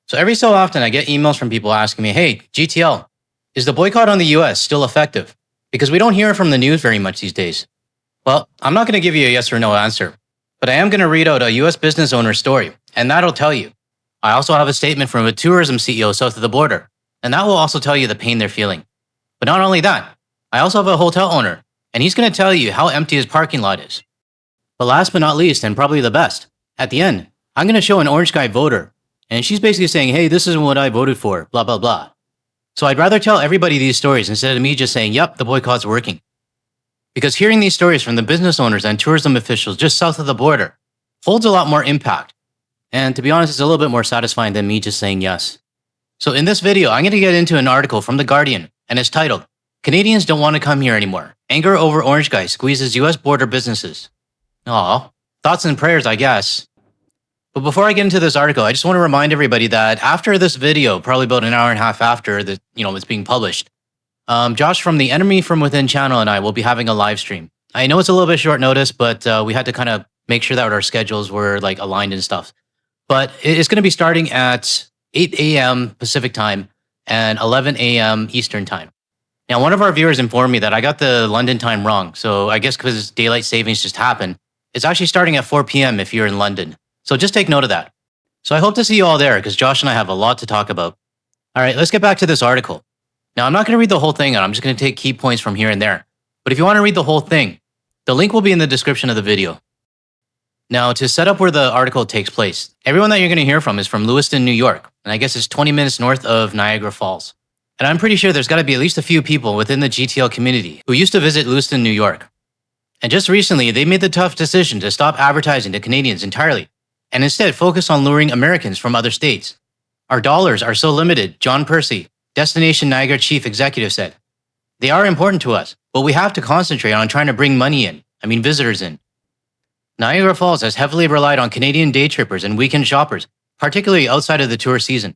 So every so often, I get emails from people asking me, hey, GTL, is the boycott on the US still effective? Because we don't hear it from the news very much these days. Well, I'm not going to give you a yes or no answer, but I am going to read out a US business owner's story, and that'll tell you. I also have a statement from a tourism CEO south of the border, and that will also tell you the pain they're feeling. But not only that, I also have a hotel owner, and he's going to tell you how empty his parking lot is. But last but not least, and probably the best, at the end, I'm going to show an Orange Guy voter, and she's basically saying, hey, this isn't what I voted for, blah, blah, blah. So I'd rather tell everybody these stories instead of me just saying, yep, the boycott's working. Because hearing these stories from the business owners and tourism officials just south of the border holds a lot more impact. And to be honest, it's a little bit more satisfying than me just saying yes. So in this video, I'm going to get into an article from The Guardian, and it's titled, Canadians Don't Want to Come Here Anymore. Anger over Orange Guy Squeezes US Border Businesses. Aw, thoughts and prayers, I guess. But before I get into this article, I just want to remind everybody that after this video, probably about an hour and a half after it's being published, Josh from the Enemy From Within channel and I will be having a live stream. I know it's a little bit short notice, but we had to kind of make sure that our schedules were like aligned and stuff. But it's going to be starting at 8 a.m. Pacific time and 11 a.m. Eastern time. Now, one of our viewers informed me that I got the London time wrong. So I guess because daylight savings just happened, it's actually starting at 4 p.m. if you're in London. So just take note of that. So I hope to see you all there because Josh and I have a lot to talk about. All right, let's get back to this article. Now, I'm not going to read the whole thing out. I'm just going to take key points from here and there. But if you want to read the whole thing, the link will be in the description of the video. Now, to set up where the article takes place, everyone that you're going to hear from is from Lewiston, New York. And I guess it's 20 minutes north of Niagara Falls. And I'm pretty sure there's got to be at least a few people within the GTL community who used to visit Lewiston, New York. And just recently, they made the tough decision to stop advertising to Canadians entirely and instead focus on luring Americans from other states. Our dollars are so limited, John Percy, Destination Niagara Chief Executive said. They are important to us, but we have to concentrate on trying to bring visitors in. Niagara Falls has heavily relied on Canadian day trippers and weekend shoppers, particularly outside of the tour season.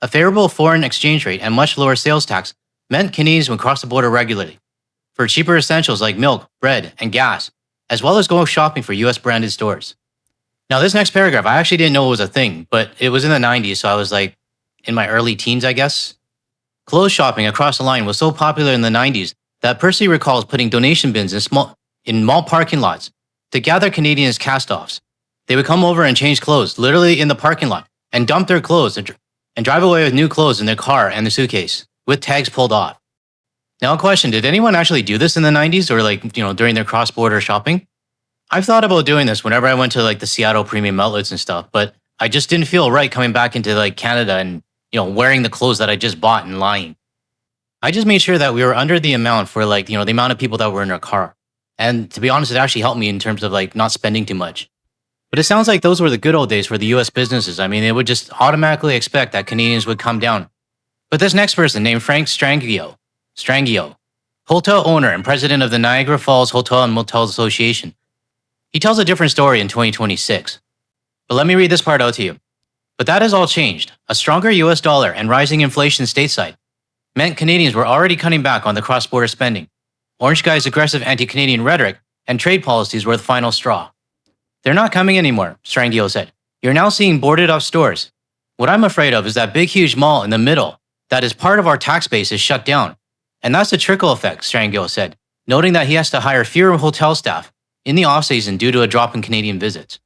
A favorable foreign exchange rate and much lower sales tax meant Canadians would cross the border regularly for cheaper essentials like milk, bread, and gas, as well as go shopping for US branded stores. Now, this next paragraph, I actually didn't know it was a thing, but it was in the 90s, so I was like in my early teens, I guess. Clothes shopping across the line was so popular in the 90s that Percy recalls putting donation bins in mall parking lots to gather Canadians' cast-offs. They would come over and change clothes, literally in the parking lot, and dump their clothes and drive away with new clothes in their car and the suitcase, with tags pulled off. Now, a question, did anyone actually do this in the 90s or during their cross-border shopping? I've thought about doing this whenever I went to the Seattle premium outlets and stuff, but I just didn't feel right coming back into Canada and, wearing the clothes that I just bought and lying. I just made sure that we were under the amount for the amount of people that were in our car. And to be honest, it actually helped me in terms of not spending too much. But it sounds like those were the good old days for the US businesses. I mean, they would just automatically expect that Canadians would come down. But this next person named Frank Strangio, hotel owner and president of the Niagara Falls Hotel and Motel Association, he tells a different story in 2026. But let me read this part out to you. But that has all changed. A stronger US dollar and rising inflation stateside meant Canadians were already cutting back on the cross-border spending. Orange Guy's aggressive anti-Canadian rhetoric and trade policies were the final straw. They're not coming anymore, Strangio said. You're now seeing boarded up stores. What I'm afraid of is that big huge mall in the middle that is part of our tax base is shut down. And that's a trickle effect, Strangio said, noting that he has to hire fewer hotel staff in the off-season due to a drop in Canadian visits.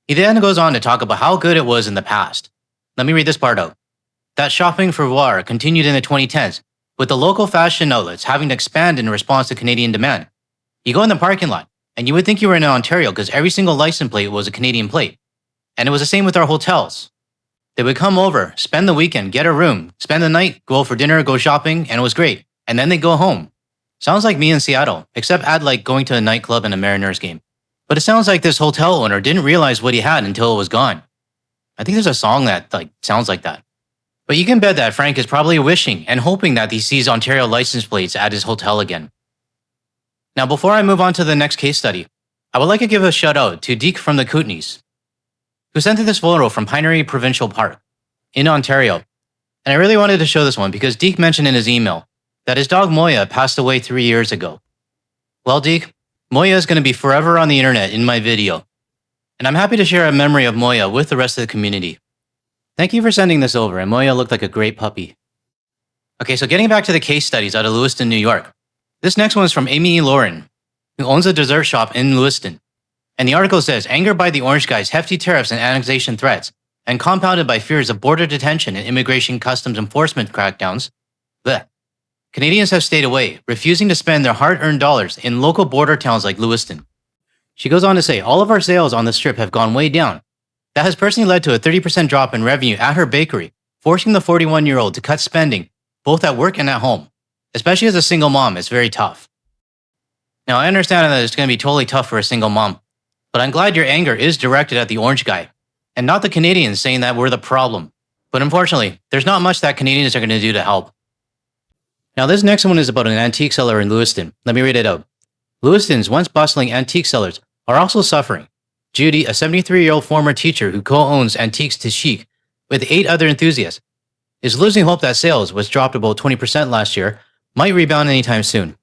He then goes on to talk about how good it was in the past. Let me read this part out. That shopping for voir continued in the 2010s, with the local fashion outlets having to expand in response to Canadian demand. You go in the parking lot, and you would think you were in Ontario because every single license plate was a Canadian plate. And it was the same with our hotels. They would come over, spend the weekend, get a room, spend the night, go for dinner, go shopping, and it was great. And then they'd go home. Sounds like me in Seattle, except add going to a nightclub and a Mariners game. But it sounds like this hotel owner didn't realize what he had until it was gone. I think there's a song that sounds like that. But you can bet that Frank is probably wishing and hoping that he sees Ontario license plates at his hotel again. Now, before I move on to the next case study, I would like to give a shout out to Deke from the Kootenays, who sent in this photo from Pinery Provincial Park in Ontario. And I really wanted to show this one because Deke mentioned in his email that his dog Moya passed away 3 years ago. Well, Deke, Moya is going to be forever on the internet in my video. And I'm happy to share a memory of Moya with the rest of the community. Thank you for sending this over, and Moya looked like a great puppy. Okay, so getting back to the case studies out of Lewiston, New York. This next one is from Amy Lauren, who owns a dessert shop in Lewiston. And the article says, angered by the Orange Guys' hefty tariffs and annexation threats, and compounded by fears of border detention and immigration customs enforcement crackdowns, the Canadians have stayed away, refusing to spend their hard-earned dollars in local border towns like Lewiston. She goes on to say, all of our sales on the strip have gone way down. That has personally led to a 30% drop in revenue at her bakery, forcing the 41-year-old to cut spending, both at work and at home. Especially as a single mom, it's very tough. Now, I understand that it's going to be totally tough for a single mom, but I'm glad your anger is directed at the Orange Guy, and not the Canadians saying that we're the problem. But unfortunately, there's not much that Canadians are going to do to help. Now, this next one is about an antique seller in Lewiston. Let me read it out. Lewiston's once bustling antique sellers are also suffering. Judy, a 73-year-old former teacher who co-owns Antiques to Chic with 8 other enthusiasts, is losing hope that sales, which dropped about 20% last year, might rebound anytime soon.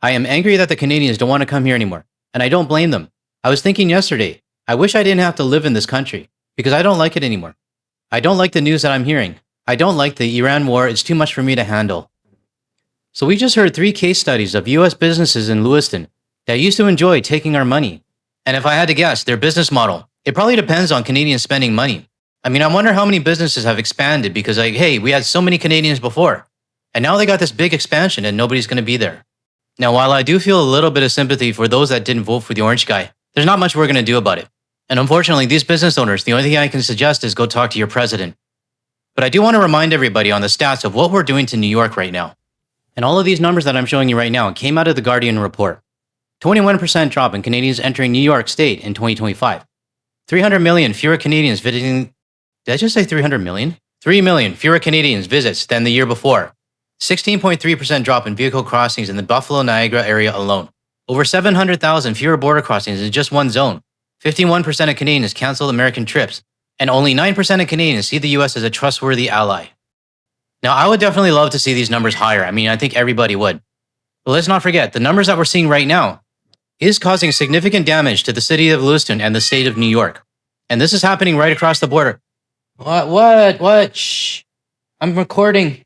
I am angry that the Canadians don't want to come here anymore, and I don't blame them. I was thinking yesterday, I wish I didn't have to live in this country, because I don't like it anymore. I don't like the news that I'm hearing. I don't like the Iran war. It's too much for me to handle. So we just heard 3 case studies of US businesses in Lewiston that used to enjoy taking our money. And if I had to guess, their business model, it probably depends on Canadians spending money. I mean, I wonder how many businesses have expanded because like, hey, we had so many Canadians before, and now they got this big expansion and nobody's going to be there. Now, while I do feel a little bit of sympathy for those that didn't vote for the Orange Guy, there's not much we're going to do about it. And unfortunately, these business owners, the only thing I can suggest is go talk to your president. But I do want to remind everybody on the stats of what we're doing to New York right now. And all of these numbers that I'm showing you right now came out of the Guardian report. 21% drop in Canadians entering New York State in 2025. 300 million fewer Canadians visiting. Did I just say 300 million? 3 million fewer Canadians visits than the year before. 16.3% drop in vehicle crossings in the Buffalo, Niagara area alone. Over 700,000 fewer border crossings in just one zone. 51% of Canadians canceled American trips. And only 9% of Canadians see the US as a trustworthy ally. Now, I would definitely love to see these numbers higher. I mean, I think everybody would. But let's not forget, the numbers that we're seeing right now is causing significant damage to the city of Lewiston and the state of New York. And this is happening right across the border. What? Shh. I'm recording.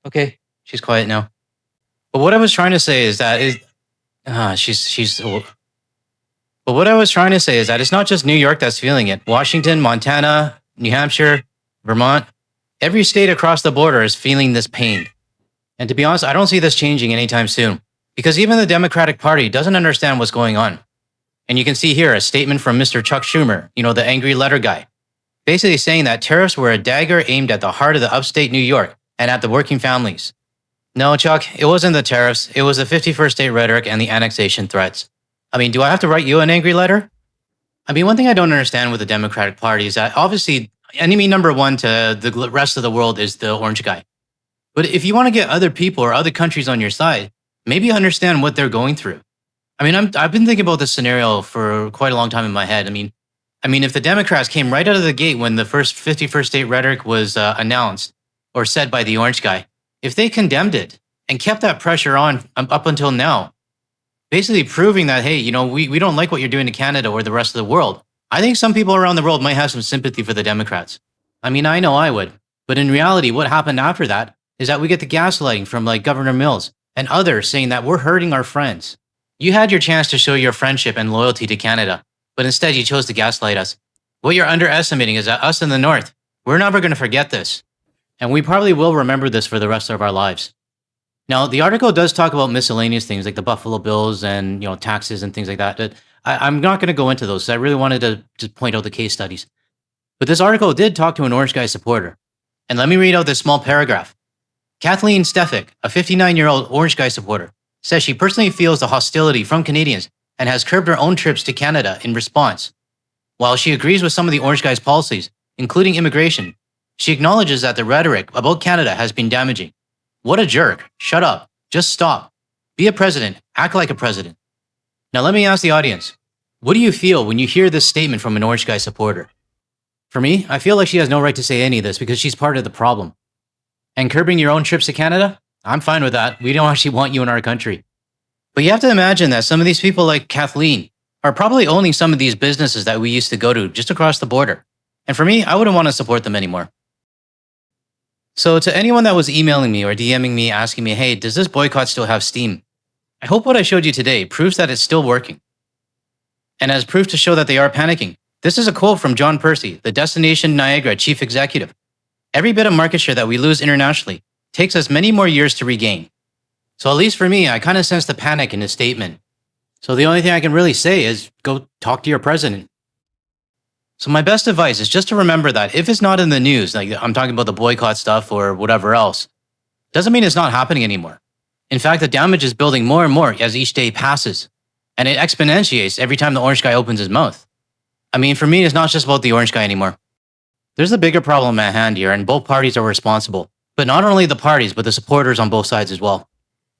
Okay, she's quiet now. But what I was trying to say is that But what I was trying to say is that it's not just New York that's feeling it. Washington, Montana, New Hampshire, Vermont, every state across the border is feeling this pain. And to be honest, I don't see this changing anytime soon, because even the Democratic Party doesn't understand what's going on. And you can see here a statement from Mr. Chuck Schumer, the angry letter guy, basically saying that tariffs were a dagger aimed at the heart of the upstate New York and at the working families. No, Chuck, it wasn't the tariffs. It was the 51st state rhetoric and the annexation threats. I mean, do I have to write you an angry letter? I mean, one thing I don't understand with the Democratic Party is that obviously enemy number one to the rest of the world is the Orange Guy. But if you want to get other people or other countries on your side, maybe understand what they're going through. I mean, I've been thinking about this scenario for quite a long time in my head. I mean, if the Democrats came right out of the gate when the first 51st state rhetoric was announced or said by the Orange Guy, if they condemned it and kept that pressure on up until now, basically proving that, hey, we don't like what you're doing to Canada or the rest of the world, I think some people around the world might have some sympathy for the Democrats. I mean, I know I would. But in reality, what happened after that is that we get the gaslighting from like Governor Mills and others saying that we're hurting our friends. You had your chance to show your friendship and loyalty to Canada, but instead you chose to gaslight us. What you're underestimating is that us in the North, we're never going to forget this. And we probably will remember this for the rest of our lives. Now, the article does talk about miscellaneous things like the Buffalo Bills and taxes and things like that. But I'm not going to go into those. So I really wanted to just point out the case studies. But this article did talk to an Orange Guy supporter. And let me read out this small paragraph. Kathleen Stefik, a 59-year-old Orange Guy supporter, says she personally feels the hostility from Canadians and has curbed her own trips to Canada in response. While she agrees with some of the Orange Guy's policies, including immigration, she acknowledges that the rhetoric about Canada has been damaging. What a jerk. Shut up. Just stop. Be a president. Act like a president. Now let me ask the audience, what do you feel when you hear this statement from an Orange Guy supporter? For me, I feel like she has no right to say any of this because she's part of the problem. And curbing your own trips to Canada? I'm fine with that. We don't actually want you in our country. But you have to imagine that some of these people like Kathleen are probably owning some of these businesses that we used to go to just across the border. And for me, I wouldn't want to support them anymore. So to anyone that was emailing me or DMing me asking me, hey, does this boycott still have steam? I hope what I showed you today proves that it's still working. And as proof to show that they are panicking, this is a quote from John Percy, the Destination Niagara chief executive. Every bit of market share that we lose internationally takes us many more years to regain. So at least for me, I kind of sense the panic in his statement. So the only thing I can really say is go talk to your president. So my best advice is just to remember that if it's not in the news, like I'm talking about the boycott stuff or whatever else, doesn't mean it's not happening anymore. In fact, the damage is building more and more as each day passes. And it exponentiates every time the orange guy opens his mouth. I mean, for me, it's not just about the orange guy anymore. There's a bigger problem at hand here, and both parties are responsible. But not only the parties, but the supporters on both sides as well.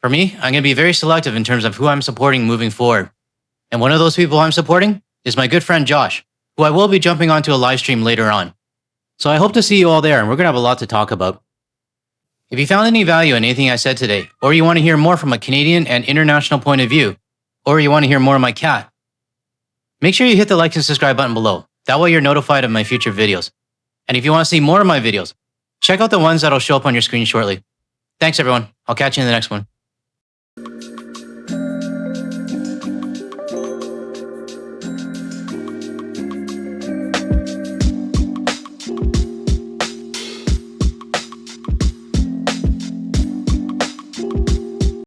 For me, I'm going to be very selective in terms of who I'm supporting moving forward. And one of those people I'm supporting is my good friend Josh, who I will be jumping onto a live stream later on. So I hope to see you all there, and we're going to have a lot to talk about. If you found any value in anything I said today, or you want to hear more from a Canadian and international point of view, or you want to hear more of my cat, make sure you hit the like and subscribe button below. That way you're notified of my future videos. And if you want to see more of my videos, check out the ones that'll show up on your screen shortly. Thanks everyone. I'll catch you in the next one.